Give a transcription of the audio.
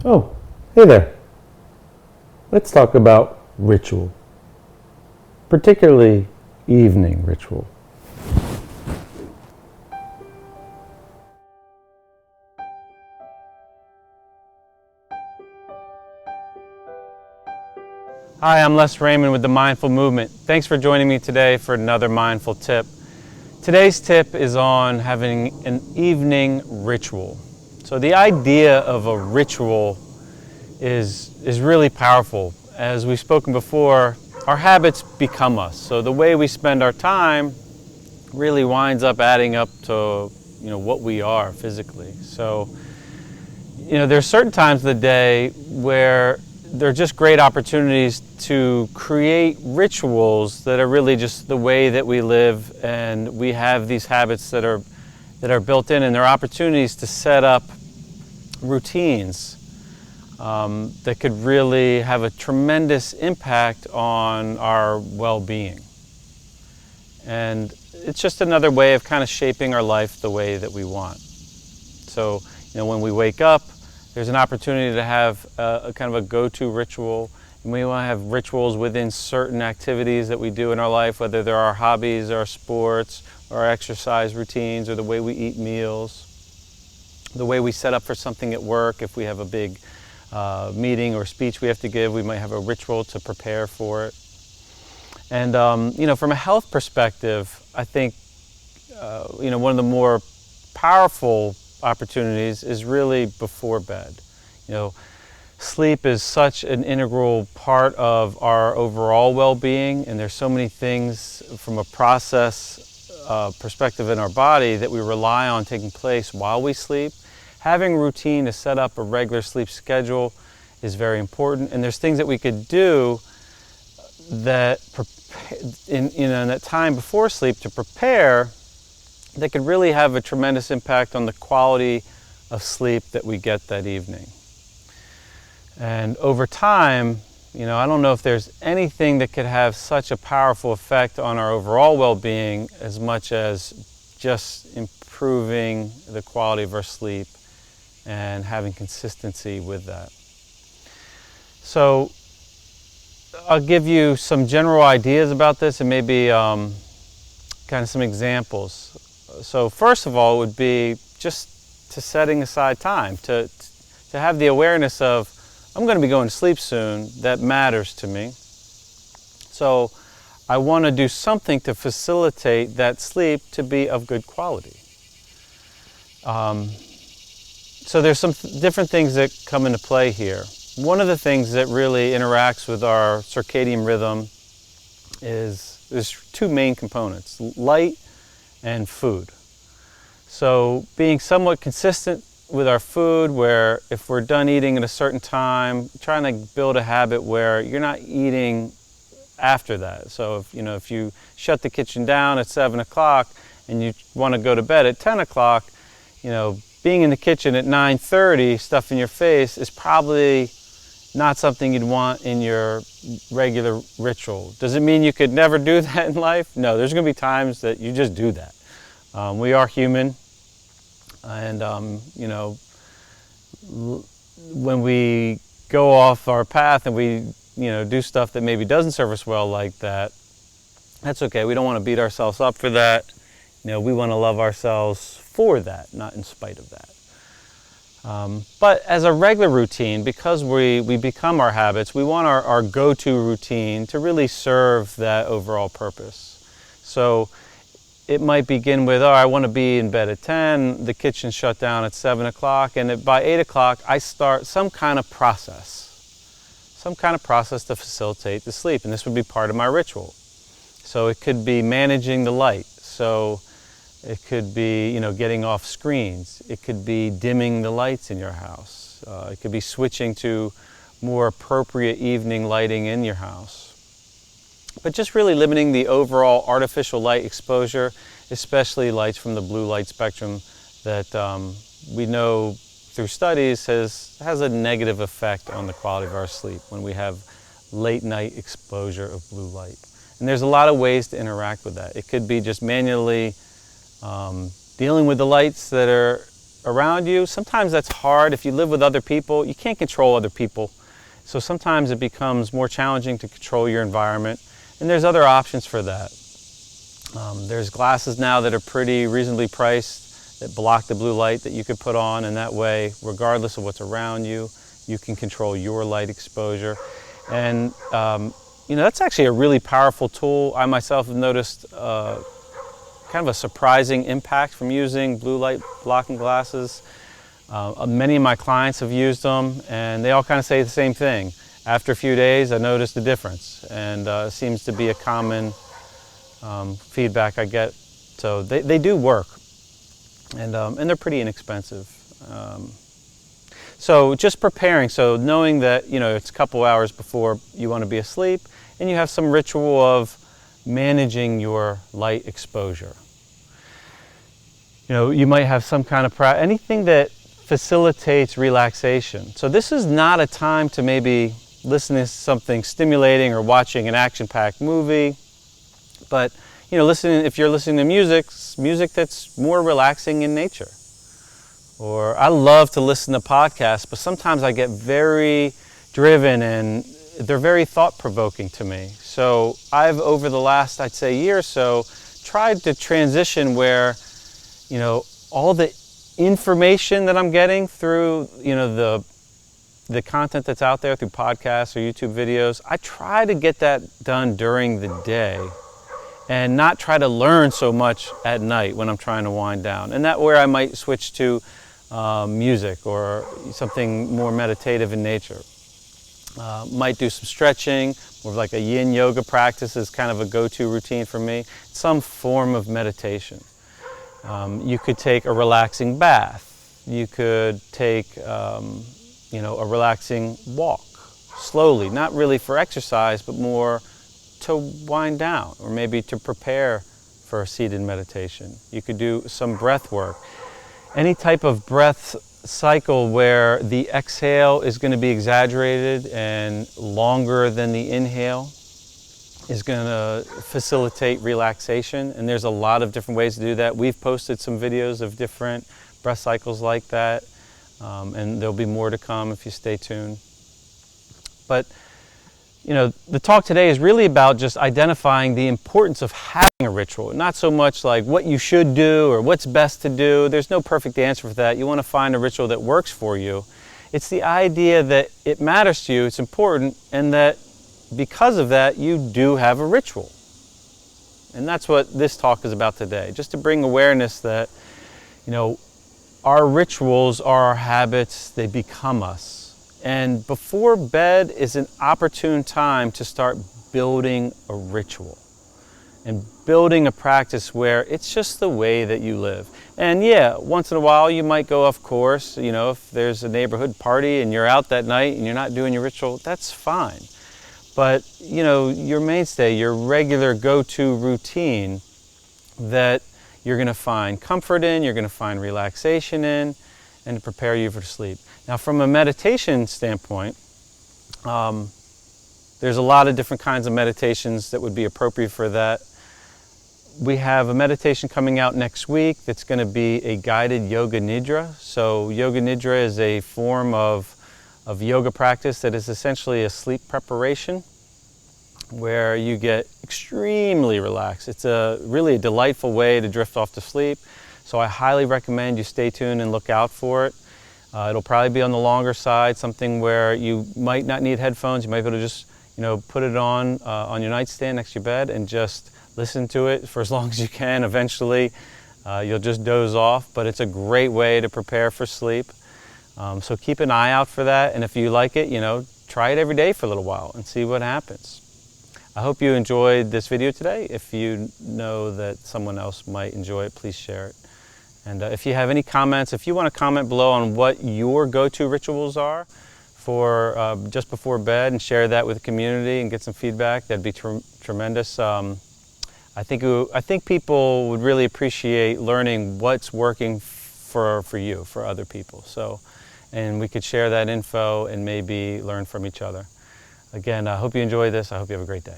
Oh, hey there. Let's talk about ritual, particularly evening ritual. Hi, I'm Les Raymond with the Mindful Movement. Thanks for joining me today for another mindful tip. Today's tip is on having an evening ritual. So the idea of a ritual is really powerful. As we've spoken before, our habits become us. So the way we spend our time really winds up adding up to what we are physically. So there's certain times of the day where there are just great opportunities to create rituals that are really just the way that we live, and we have these habits that are built in, and there are opportunities to set up routines that could really have a tremendous impact on our well-being. And it's just another way of kind of shaping our life the way that we want. So, when we wake up, there's an opportunity to have a kind of a go-to ritual. And we want to have rituals within certain activities that we do in our life, whether they're our hobbies, our sports, or our exercise routines, or the way we eat meals, the way we set up for something at work. If we have a big meeting or speech we have to give, we might have a ritual to prepare for it. And from a health perspective, I think one of the more powerful opportunities is really before bed. Sleep is such an integral part of our overall well-being, and there's so many things from a process perspective in our body that we rely on taking place while we sleep. Having a routine to set up a regular sleep schedule is very important, and there's things that we could do that in that time before sleep to prepare that could really have a tremendous impact on the quality of sleep that we get that evening. And over time, I don't know if there's anything that could have such a powerful effect on our overall well-being as much as just improving the quality of our sleep and having consistency with that. So I'll give you some general ideas about this and maybe kind of some examples. So first of all would be just to setting aside time, to have the awareness of, I'm going to be going to sleep soon. That matters to me. So I want to do something to facilitate that sleep to be of good quality. So there's some different things that come into play here. One of the things that really interacts with our circadian rhythm is there's two main components, light and food. So being somewhat consistent with our food, where if we're done eating at a certain time, trying to build a habit where you're not eating after that. So if you shut the kitchen down at 7 o'clock and you want to go to bed at 10 o'clock, being in the kitchen at 9:30, stuff in your face, is probably not something you'd want in your regular ritual. Does it mean you could never do that in life? No, there's going to be times that you just do that. We are human, and when we go off our path and we do stuff that maybe doesn't serve us well like that, that's okay. We don't want to beat ourselves up for that. We want to love ourselves for that, not in spite of that. But as a regular routine, because we become our habits, we want our go-to routine to really serve that overall purpose. So it might begin with, I want to be in bed at 10, the kitchen's shut down at 7 o'clock, and by 8 o'clock I start some kind of process to facilitate the sleep, and this would be part of my ritual. So it could be managing the light. So it could be, getting off screens. It could be dimming the lights in your house. It could be switching to more appropriate evening lighting in your house. But just really limiting the overall artificial light exposure, especially lights from the blue light spectrum that we know through studies has a negative effect on the quality of our sleep when we have late night exposure of blue light. And there's a lot of ways to interact with that. It could be just manually dealing with the lights that are around you. Sometimes that's hard. If you live with other people, you can't control other people. So sometimes it becomes more challenging to control your environment. And there's other options for that. There's glasses now that are pretty reasonably priced that block the blue light that you could put on, and that way, regardless of what's around you, you can control your light exposure. And that's actually a really powerful tool. I myself have noticed kind of a surprising impact from using blue light blocking glasses. Many of my clients have used them, and they all kind of say the same thing. After a few days, I noticed a difference, and it seems to be a common feedback I get. So they do work, and they're pretty inexpensive. So just preparing, so knowing that it's a couple hours before you want to be asleep, and you have some ritual of managing your light exposure. You might have some kind of anything that facilitates relaxation. So this is not a time to maybe listen to something stimulating or watching an action-packed movie, but if you're listening to music that's more relaxing in nature. Or I love to listen to podcasts, but sometimes I get very driven and they're very thought-provoking to me. So I've, over the last, I'd say, year or so, tried to transition where, all the information that I'm getting through, the content that's out there through podcasts or YouTube videos, I try to get that done during the day and not try to learn so much at night when I'm trying to wind down. And that where I might switch to music or something more meditative in nature. Might do some stretching, more of like a yin yoga practice is kind of a go-to routine for me. Some form of meditation. You could take a relaxing bath. You could take a relaxing walk, slowly, not really for exercise, but more to wind down or maybe to prepare for a seated meditation. You could do some breath work. Any type of breath cycle where the exhale is going to be exaggerated and longer than the inhale is going to facilitate relaxation, and there's a lot of different ways to do that. We've posted some videos of different breath cycles like that, and there'll be more to come if you stay tuned. But the talk today is really about just identifying the importance of having a ritual, not so much like what you should do or what's best to do. There's no perfect answer for that. You want to find a ritual that works for you. It's the idea that it matters to you, it's important, and that because of that, you do have a ritual. And that's what this talk is about today, just to bring awareness that, our rituals are our habits, they become us. And before bed is an opportune time to start building a ritual and building a practice where it's just the way that you live. And yeah, once in a while you might go off course, if there's a neighborhood party and you're out that night and you're not doing your ritual, that's fine. But, your mainstay, your regular go-to routine that you're going to find comfort in, you're going to find relaxation in, and to prepare you for sleep. Now, from a meditation standpoint, there's a lot of different kinds of meditations that would be appropriate for that. We have a meditation coming out next week that's going to be a guided yoga nidra. So yoga nidra is a form of yoga practice that is essentially a sleep preparation where you get extremely relaxed. It's really a delightful way to drift off to sleep. So I highly recommend you stay tuned and look out for it. It'll probably be on the longer side, something where you might not need headphones. You might be able to just, put it on your nightstand next to your bed and just listen to it for as long as you can. Eventually, you'll just doze off, but it's a great way to prepare for sleep. So keep an eye out for that, and if you like it, try it every day for a little while and see what happens. I hope you enjoyed this video today. If you know that someone else might enjoy it, please share it. And if you have any comments, if you want to comment below on what your go-to rituals are for just before bed and share that with the community and get some feedback, that'd be tremendous. I think people would really appreciate learning what's working for you, for other people. So, and we could share that info and maybe learn from each other. Again, I hope you enjoy this. I hope you have a great day.